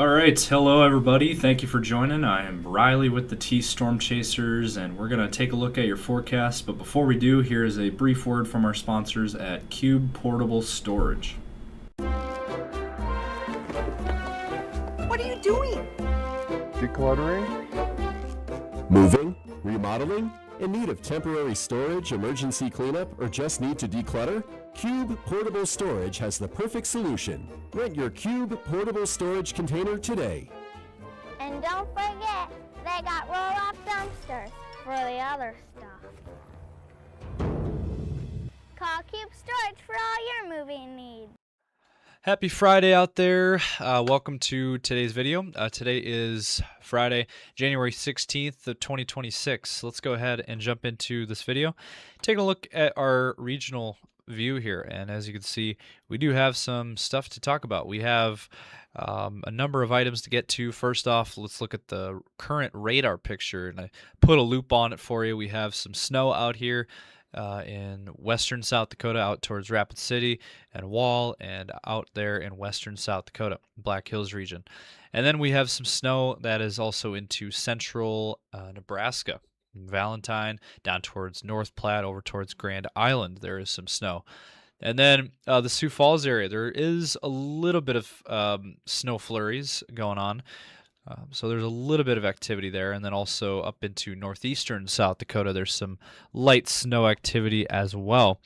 All right, hello everybody. Thank you for joining. I am Riley with the T Storm Chasers, and we're going to take a look at your forecast. But before we do, here is a brief word from our sponsors at Cube Portable Storage. What are you doing? Decluttering? Moving? Remodeling? In need of temporary storage, emergency cleanup, or just need to declutter? Cube Portable Storage has the perfect solution. Rent your Cube Portable Storage container today. And don't forget, they got roll-off dumpsters for the other stuff. Call Cube Storage for all your moving needs. Happy Friday out there. Welcome to today's video. Today is Friday, January 16th of 2026. Let's go ahead and jump into this video. Taking a look at our regional view here, and as you can see, we do have some stuff to talk about. We have a number of items to get to. First off, let's look at the current radar picture, and I put a loop on it for you. We have some snow out here in western South Dakota, out towards Rapid City and Wall, and out there in western South Dakota, Black Hills region. And then we have some snow that is also into central Nebraska, Valentine, down towards North Platte, over towards Grand Island. There is some snow. And then the Sioux Falls area, there is a little bit of snow flurries going on. So there's a little bit of activity there. And then also up into northeastern South Dakota, there's some light snow activity as well.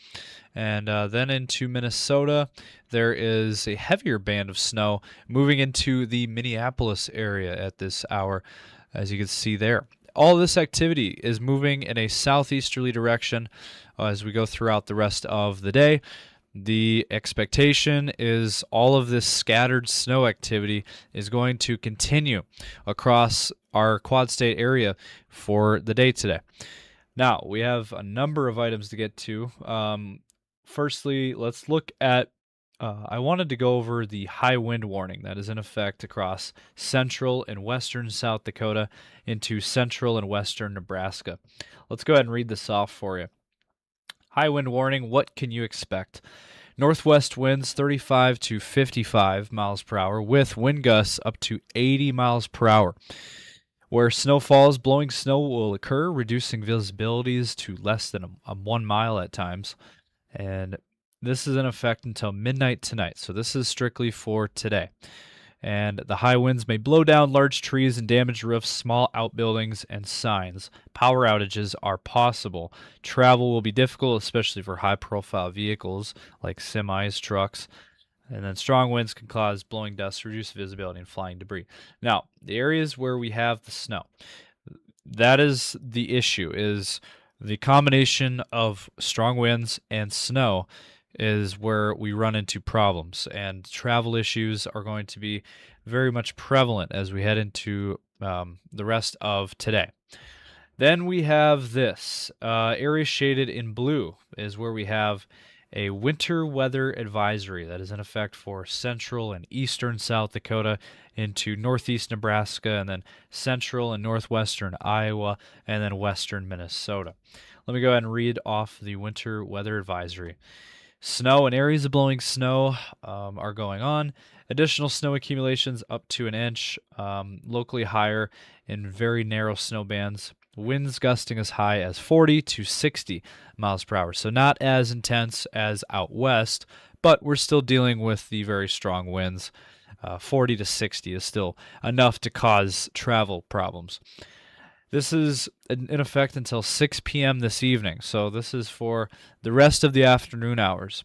And then into Minnesota, there is a heavier band of snow moving into the Minneapolis area at this hour, as you can see there. All this activity is moving in a southeasterly direction as we go throughout the rest of the day. The expectation is all of this scattered snow activity is going to continue across our Quad State area for the day today. Now, we have a number of items to get to. Firstly, let's look at I wanted to go over the high wind warning that is in effect across central and western South Dakota into central and western Nebraska. Let's go ahead and read this off for you. High wind warning, what can you expect? Northwest winds 35 to 55 miles per hour with wind gusts up to 80 miles per hour. Where snow falls, blowing snow will occur, reducing visibilities to less than a 1 mile at times. And this is in effect until midnight tonight, so this is strictly for today. And the high winds may blow down large trees and damage roofs, small outbuildings, and signs. Power outages are possible. Travel will be difficult, especially for high-profile vehicles like semis, trucks. And then strong winds can cause blowing dust, reduce visibility, and flying debris. Now, the areas where we have the snow, that is the issue, is the combination of strong winds and snow is where we run into problems, and travel issues are going to be very much prevalent as we head into the rest of today. Then we have this area shaded in blue is where we have a winter weather advisory that is in effect for central and eastern South Dakota into northeast Nebraska, and then central and northwestern Iowa, and then western Minnesota. Let me go ahead and read off the winter weather advisory. Snow and areas of blowing snow are going on. Additional snow accumulations up to an inch, locally higher in very narrow snow bands. Winds gusting as high as 40 to 60 miles per hour. So not as intense as out west, but we're still dealing with the very strong winds. 40 to 60 is still enough to cause travel problems. This is in effect until 6 p.m. this evening, so this is for the rest of the afternoon hours.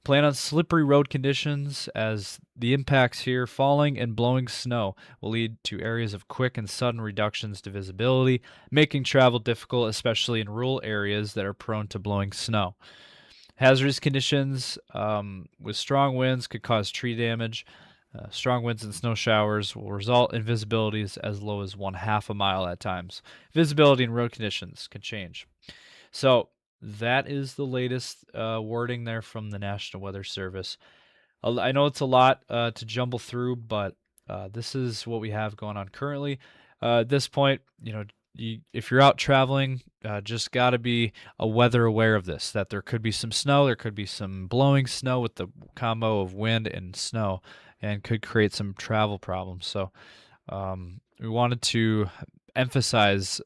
Plan on slippery road conditions as the impacts here, falling and blowing snow, will lead to areas of quick and sudden reductions to visibility, making travel difficult, especially in rural areas that are prone to blowing snow. Hazardous conditions with strong winds could cause tree damage. Strong winds and snow showers will result in visibilities as low as 1/2 a mile at times. Visibility and road conditions can change. So that is the latest wording there from the National Weather Service. I know it's a lot to jumble through, but this is what we have going on currently. At this point, if you're out traveling, just got to be weather aware of this, that there could be some snow, there could be some blowing snow with the combo of wind and snow. and could create some travel problems. So we wanted to emphasize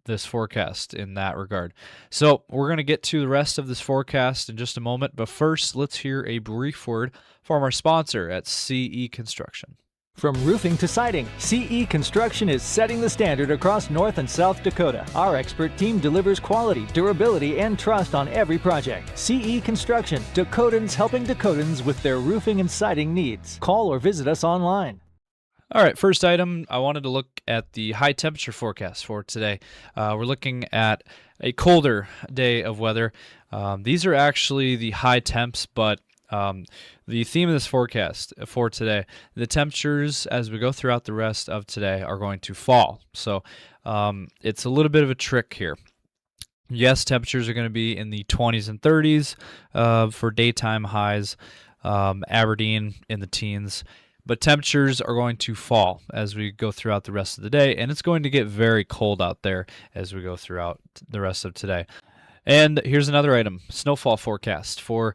this forecast in that regard. So we're going to get to the rest of this forecast in just a moment, but first let's hear a brief word from our sponsor at CE Construction. From roofing to siding, CE Construction is setting the standard across North and South Dakota. Our expert team delivers quality, durability, and trust on every project. CE Construction, Dakotans helping Dakotans with their roofing and siding needs. Call or visit us online. All right, first item, I wanted to look at the high temperature forecast for today. We're looking at a colder day of weather. These are actually the high temps, but the theme of this forecast for today, the temperatures as we go throughout the rest of today are going to fall. So it's a little bit of a trick here. Yes, temperatures are going to be in the 20s and 30s for daytime highs, Aberdeen in the teens. But temperatures are going to fall as we go throughout the rest of the day, and it's going to get very cold out there as we go throughout the rest of today. And here's another item, snowfall forecast for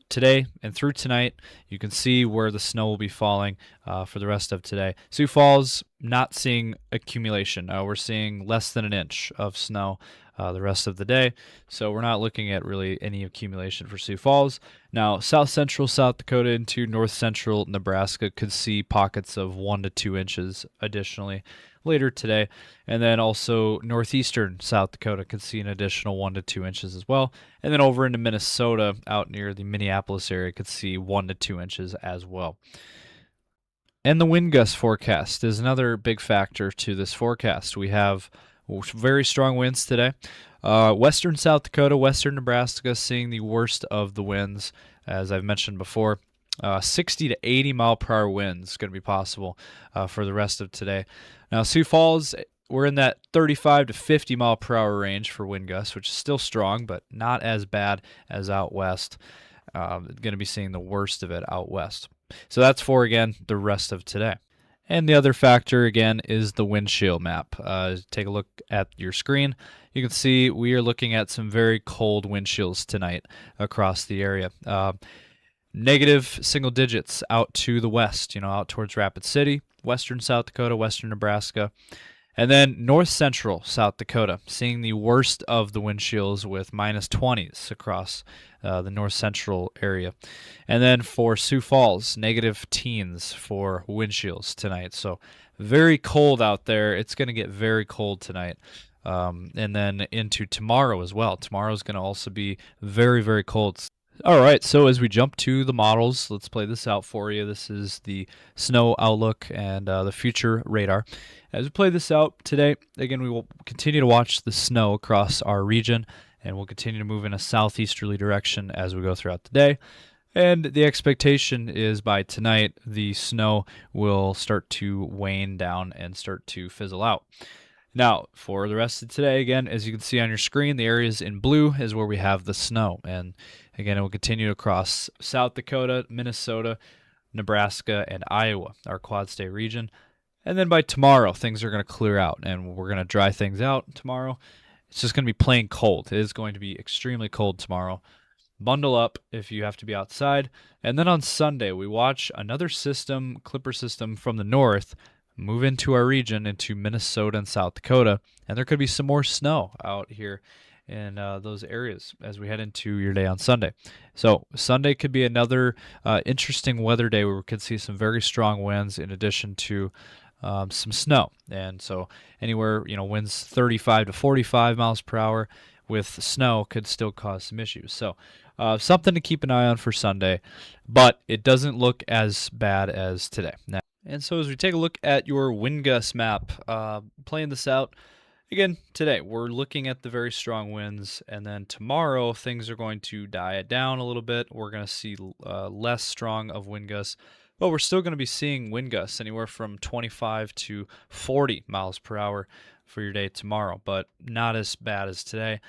today and through tonight. You can see where the snow will be falling for the rest of today. Sioux Falls, not seeing accumulation. We're seeing less than an inch of snow the rest of the day, so we're not looking at really any accumulation for Sioux Falls. Now, south central South Dakota into north central Nebraska could see pockets of 1 to 2 inches additionally later today, and then also northeastern South Dakota could see an additional 1 to 2 inches as well, and then over into Minnesota out near the Minneapolis area could see 1 to 2 inches as well. And the wind gust forecast is another big factor to this forecast. We have very strong winds today. Western South Dakota, western Nebraska seeing the worst of the winds, as I've mentioned before. 60 to 80 mile per hour winds going to be possible for the rest of today. Now, Sioux Falls, we're in that 35 to 50 mile per hour range for wind gusts, which is still strong, but not as bad as out west. Going to be seeing the worst of it out west. So that's for, again, the rest of today. And the other factor, again, is the wind chill map. Take a look at your screen. You can see we are looking at some very cold wind chills tonight across the area. Negative single digits out to the west, out towards Rapid City, western South Dakota, western Nebraska. And then north central South Dakota, seeing the worst of the wind chills with minus 20s across the north central area. And then for Sioux Falls, negative teens for wind chills tonight. So very cold out there. It's going to get very cold tonight. And then into tomorrow as well. Tomorrow is going to also be very, very cold. All right, so as we jump to the models, let's play this out for you. This is the snow outlook and the future radar. As we play this out today, again, we will continue to watch the snow across our region, and we'll continue to move in a southeasterly direction as we go throughout the day. And the expectation is by tonight, the snow will start to wane down and start to fizzle out. Now, for the rest of today, again, as you can see on your screen, the areas in blue is where we have the snow. And again, it will continue across South Dakota, Minnesota, Nebraska, and Iowa, our Quad State region. And then by tomorrow, things are going to clear out, and we're going to dry things out tomorrow. It's just going to be plain cold. It is going to be extremely cold tomorrow. Bundle up if you have to be outside. And then on Sunday, we watch another system, Clipper system from the north, move into our region, into Minnesota and South Dakota, and there could be some more snow out here in those areas as we head into your day on Sunday. So Sunday could be another interesting weather day where we could see some very strong winds in addition to some snow. And so anywhere, winds 35 to 45 miles per hour with snow could still cause some issues. So something to keep an eye on for Sunday, but it doesn't look as bad as today. Now, and so as we take a look at your wind gust map, playing this out, again, today we're looking at the very strong winds, and then tomorrow things are going to die down a little bit. We're going to see less strong of wind gusts, but we're still going to be seeing wind gusts anywhere from 25 to 40 miles per hour for your day tomorrow, but not as bad as today.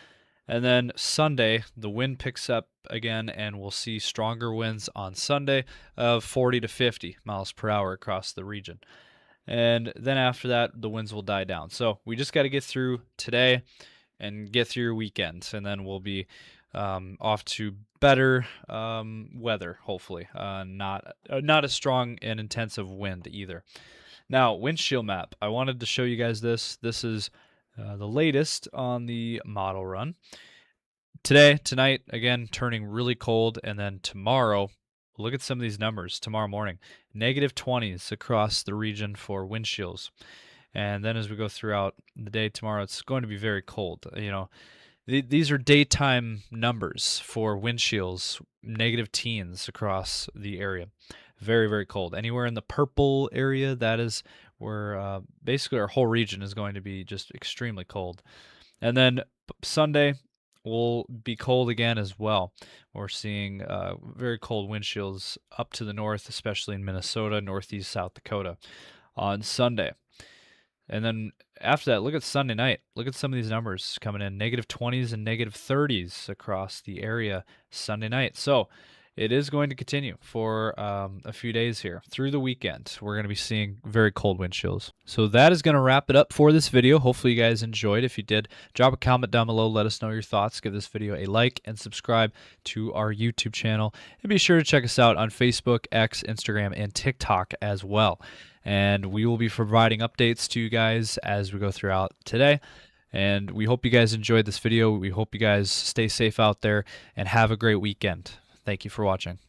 And then Sunday, the wind picks up again, and we'll see stronger winds on Sunday of 40 to 50 miles per hour across the region. And then after that, the winds will die down. So we just got to get through today and get through your weekend, and then we'll be off to better weather, hopefully. Not a strong and intensive wind either. Now, wind chill map. I wanted to show you guys this. This is the latest on the model run. Tonight, again, turning really cold, and then tomorrow, look at some of these numbers. Tomorrow morning, -20s across the region for wind chills. And then as we go throughout the day tomorrow, it's going to be very cold. You know, these are daytime numbers for wind chills, -teens across the area. Very, very cold. Anywhere in the purple area, that is where basically our whole region is going to be just extremely cold. And then Sunday will be cold again as well. We're seeing very cold wind chills up to the north, especially in Minnesota, northeast South Dakota on Sunday. And then after that, look at Sunday night. Look at some of these numbers coming in, -20s and -30s across the area Sunday night. So it is going to continue for a few days here through the weekend. We're going to be seeing very cold wind chills. So that is going to wrap it up for this video. Hopefully you guys enjoyed. If you did, drop a comment down below. Let us know your thoughts. Give this video a like and subscribe to our YouTube channel. And be sure to check us out on Facebook, X, Instagram, and TikTok as well. And we will be providing updates to you guys as we go throughout today. And we hope you guys enjoyed this video. We hope you guys stay safe out there and have a great weekend. Thank you for watching.